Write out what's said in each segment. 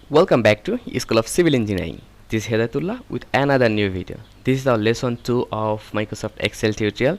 Welcome back to School of Civil Engineering. This is Hedaetullah with another new video. This is our lesson 2 of Microsoft Excel tutorial,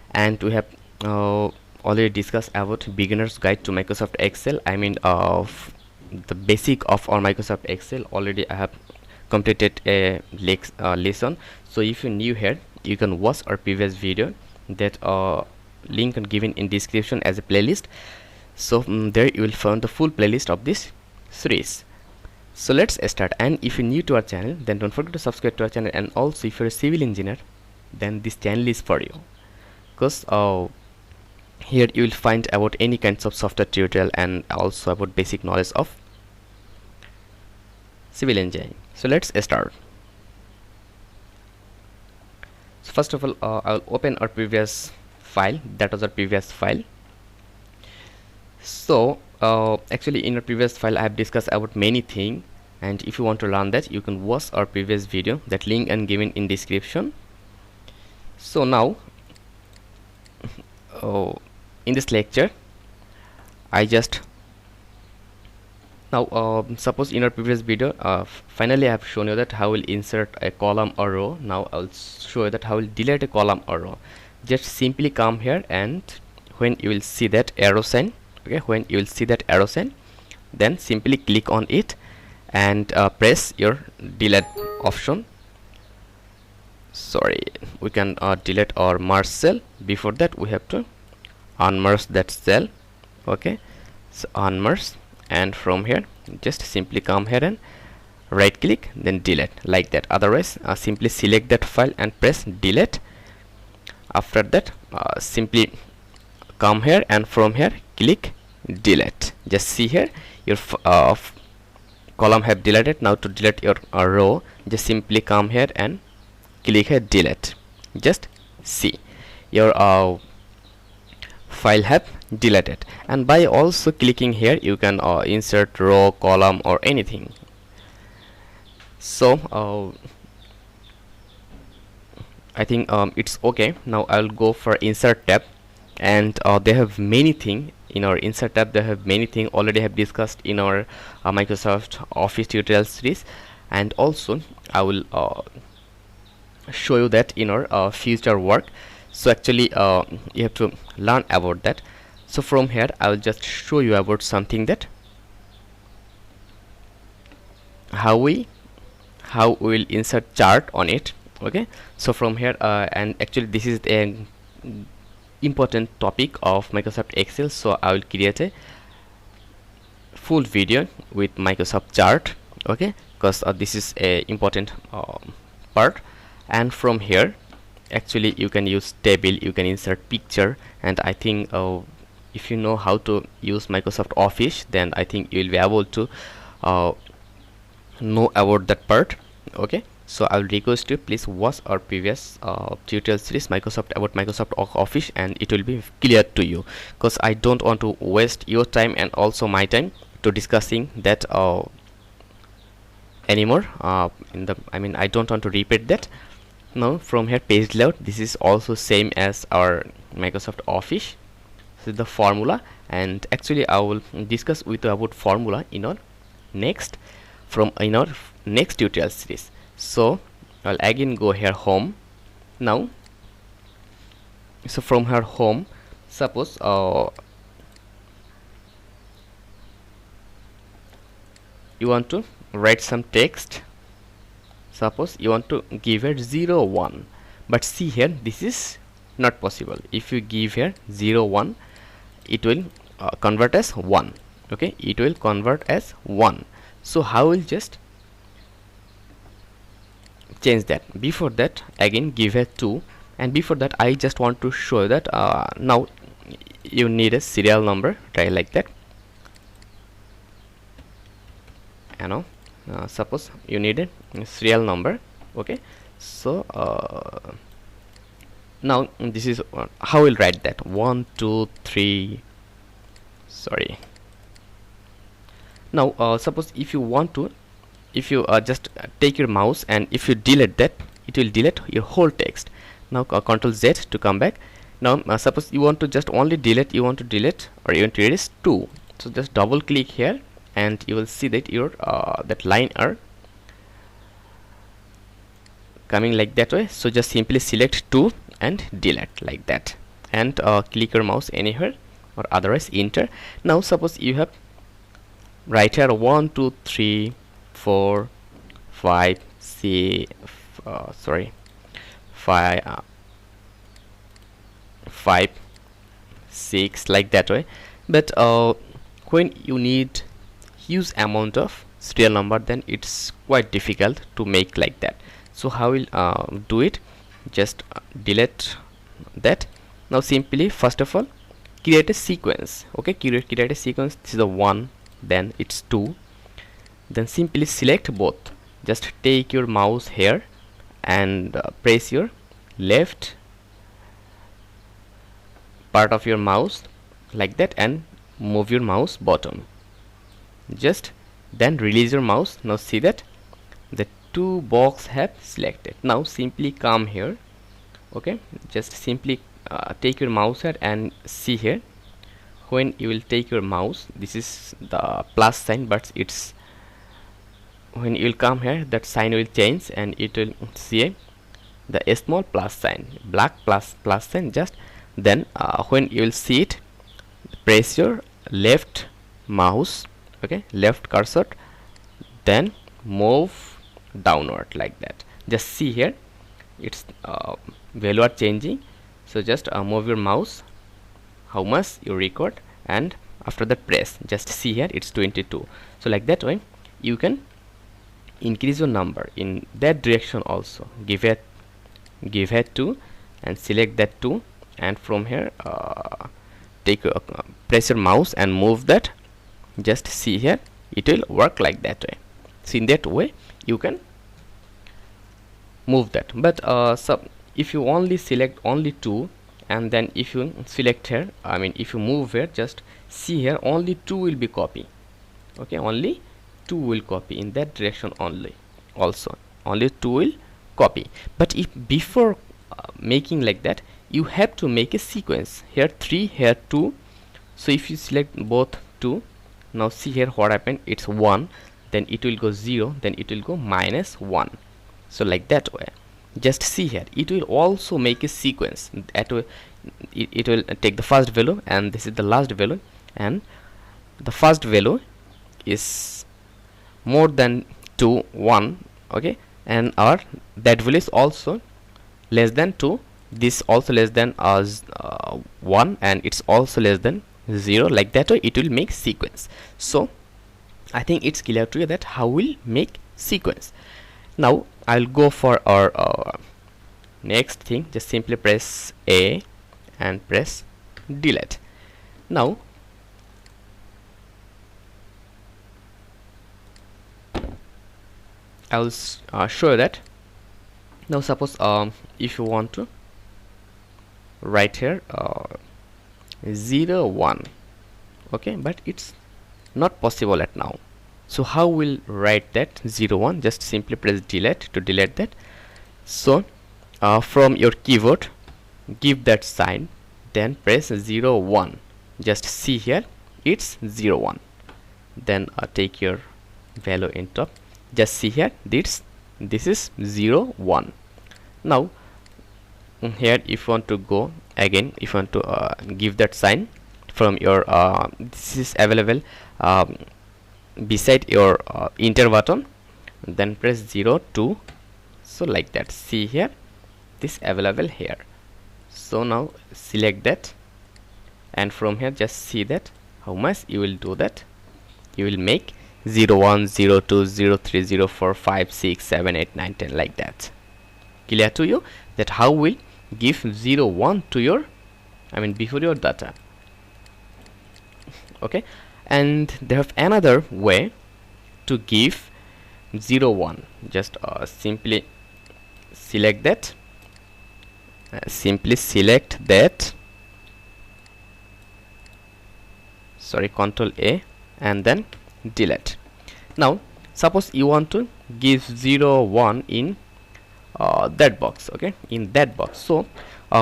and we have already discussed about beginner's guide to Microsoft Excel. I mean of the basic of our Microsoft Excel. Already I have completed a lesson. So if you're new here, you can watch our previous video. That link is given in description as a playlist. So there you will find the full playlist of this series. So let's start. And if you're new to our channel, then don't forget to subscribe to our channel, and also if you're a civil engineer, then this channel is for you, because here you will find about any kinds of software tutorial and also about basic knowledge of civil engineering. So let's start. So first of all, I'll open our previous file. That was our previous file. So actually in our previous file I have discussed about many things, and if you want to learn that, you can watch our previous video. That link is given in description. So now in this lecture I just suppose in our previous video finally I have shown you that how we'll insert a column or row. Now I'll show you that how we'll delete a column or row. Just simply come here, and when you will see that arrow sign, when you will see that arrow sign, then simply click on it and press your delete option. Sorry, we can delete or merge cell. Before that we have to unmerge that cell. Okay, so unmerge, and from here just simply come here and right click, then delete, like that. Otherwise simply select that file and press delete. After that simply come here, and from here click delete. Just see here your column have deleted. Now to delete your row, just simply come here and click here delete. Just see your file have deleted. And by also clicking here, you can insert row, column or anything. So I think it's okay. Now I'll go for insert tab, and they have many things. In our insert tab they have many things already have discussed in our Microsoft Office tutorial series, and also I will show you that in our future work. So actually you have to learn about that. So from here I will just show you about something, that how we will insert chart on it. Okay, so from here and actually this is a important topic of Microsoft Excel, so I will create a full video with Microsoft chart. Okay, because this is a important part. And from here actually you can use table, you can insert picture, and I think if you know how to use Microsoft Office, then I think you will be able to know about that part. Okay, so I will request you, please watch our previous tutorial series about Microsoft Office, and it will be clear to you, because I don't want to waste your time and also my time to discussing that anymore. I don't want to repeat that. Now from here page layout, this is also same as our Microsoft Office. This is the formula, and actually I will discuss with you about formula in our next tutorial series. So I'll again go here home now. So from here home, suppose you want to write some text. Suppose you want to give it 0 1, but see here this is not possible. If you give here 0 1, it will convert as 1. Okay, it will convert as 1. So how will just change that? Before that again give a 2, and before that I just want to show that now you need a serial number. Try like that. Suppose you need a serial number. Okay, so now this is how we'll write that 1 2 3. Sorry. Now suppose if you want to, if you just take your mouse and if you delete that, it will delete your whole text. Now Ctrl Z to come back. Now suppose you want to just only delete, you want to delete or you want to erase 2. So just double click here and you will see that your that line are coming like that way. So just simply select 2 and delete like that, and click your mouse anywhere, or otherwise enter. Now suppose you have right here 1 2 3 4 5 6 5 6 like that way. But when you need huge amount of serial number, then it's quite difficult to make like that. So how will do it? Just delete that. Now simply first of all create a sequence. Okay, create a sequence. This is the 1, then it's 2, then simply select both. Just take your mouse here and press your left part of your mouse like that, and move your mouse bottom. Just then release your mouse. Now see that the 2 box have selected. Now simply come here. Okay, just simply take your mouse here and see here. When you will take your mouse, this is the plus sign, but it's when you will come here, that sign will change and it will see the small plus sign, black plus sign. Just then when you will see it, press your left mouse, okay, left cursor, then move downward like that. Just see here, its value are changing. So just move your mouse how much you record, and after that press. Just see here, it's 22. So like that way you can increase your number in that direction also. Give it 2 and select that 2, and from here take press your mouse and move that. Just see here, it will work like that way. So in that way you can move that. But so if you only select only 2, and then if you select here, if you move here, just see here, only 2 will be copy. Okay, only 2 will copy in that direction only. Also only 2 will copy. But if before making like that, you have to make a sequence. Here 3, here 2. So if you select both 2, now see here what happened. It's 1, then it will go 0, then it will go -1. So like that way. Just see here, it will also make a sequence. That way it will take the first value, and this is the last value, and the first value is more than 2 1. Okay, and our that value is also less than 2, this also less than 1, and it's also less than 0. Like that way it will make sequence. So I think it's clear to you that how we'll make sequence. Now I'll go for our next thing. Just simply press A and press delete. Now I'll show that. Now suppose if you want to write here 0 1, okay, but it's not possible at now. So how we'll write that 0 1? Just simply press delete to delete that. So from your keyboard give that sign, then press 0 1. Just see here, it's 0 1. Then take your value in top. Just see here, this is 0 1. Now here if you want to go again, if you want to give that sign from your this is available beside your enter button, then press 0 2. So like that, see here, this available here. So now select that, and from here just see that how much you will do that. You will make 0 1 0 2 0 3 0 4 5 6 7 8 9 10 like that. Clear to you that how we give 0 1 to your before your data. Okay, and they have another way to give 0 1. Just simply select that, Ctrl A and then delete. Now suppose you want to give 0 1 in that box, okay, in that box. So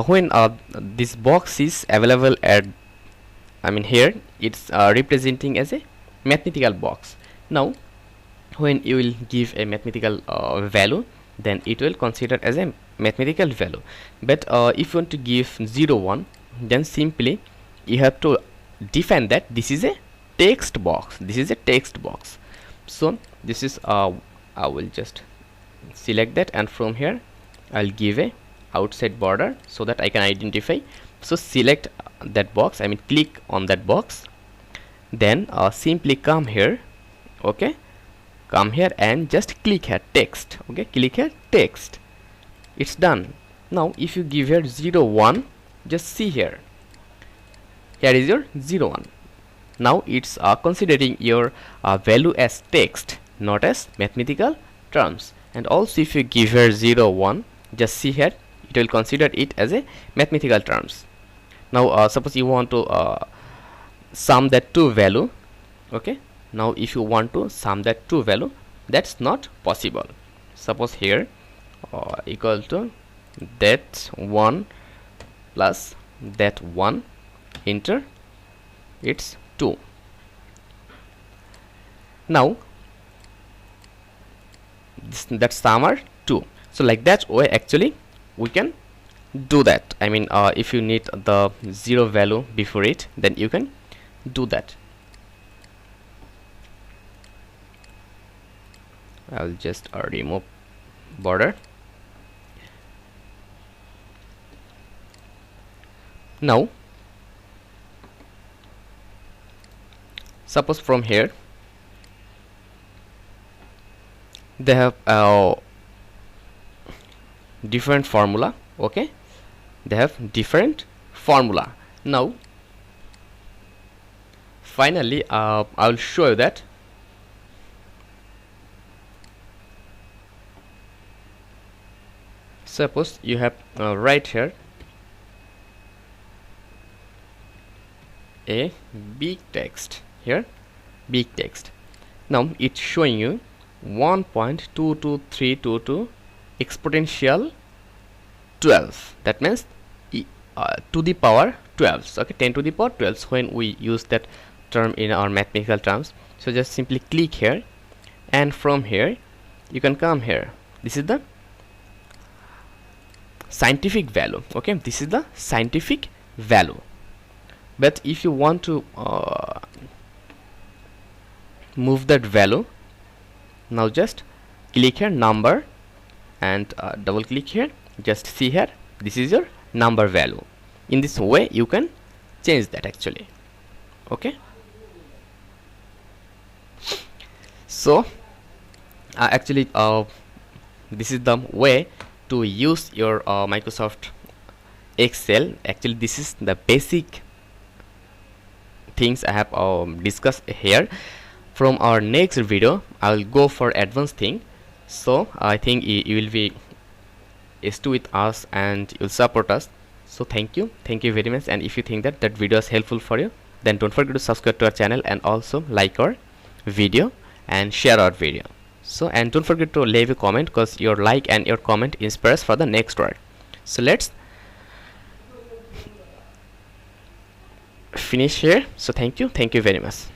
when this box is available at here, it's representing as a mathematical box. Now when you will give a mathematical value, then it will consider as a mathematical value. But if you want to give 0 1, then simply you have to define that this is a text box. This is a text box. So this is I will just select that, and from here I'll give a outside border so that I can identify. So select that box, I mean click on that box, then simply come here, okay, come here and just click here text, okay, click here text. It's done. Now if you give here 0 1, just see here, here is your 0 1. Now it's considering your value as text, not as mathematical terms. And also if you give here 0 1, just see here, it will consider it as a mathematical terms. Now suppose you want to sum that two value, okay. Now if you want to sum that two value, that's not possible. Suppose here equal to that 1 plus that 1 enter, it's 2. Now that sum are 2. So like that way actually we can do that. I mean if you need the 0 value before it, then you can do that. I'll just remove border. Now suppose from here they have different formula, okay, they have different formula. Now finally I will show you that. Suppose you have right here a big text here, big text. Now it's showing you 1.22322 exponential 12. That means to the power 12. Okay, 10 to the power 12 when we use that term in our mathematical terms. So just simply click here, and from here you can come here. This is the scientific value, okay, this is the scientific value. But if you want to move that value, now just click here number and double click here, just see here, this is your number value. In this way you can change that actually, okay. So actually this is the way to use your Microsoft Excel. Actually this is the basic things I have discussed here. From our next video I will go for advanced thing. So I think you will be stay with us and you'll support us. So thank you very much. And if you think that video is helpful for you, then don't forget to subscribe to our channel and also like our video and share our video. So and don't forget to leave a comment, because your like and your comment inspires for the next word. So let's finish here. So thank you very much.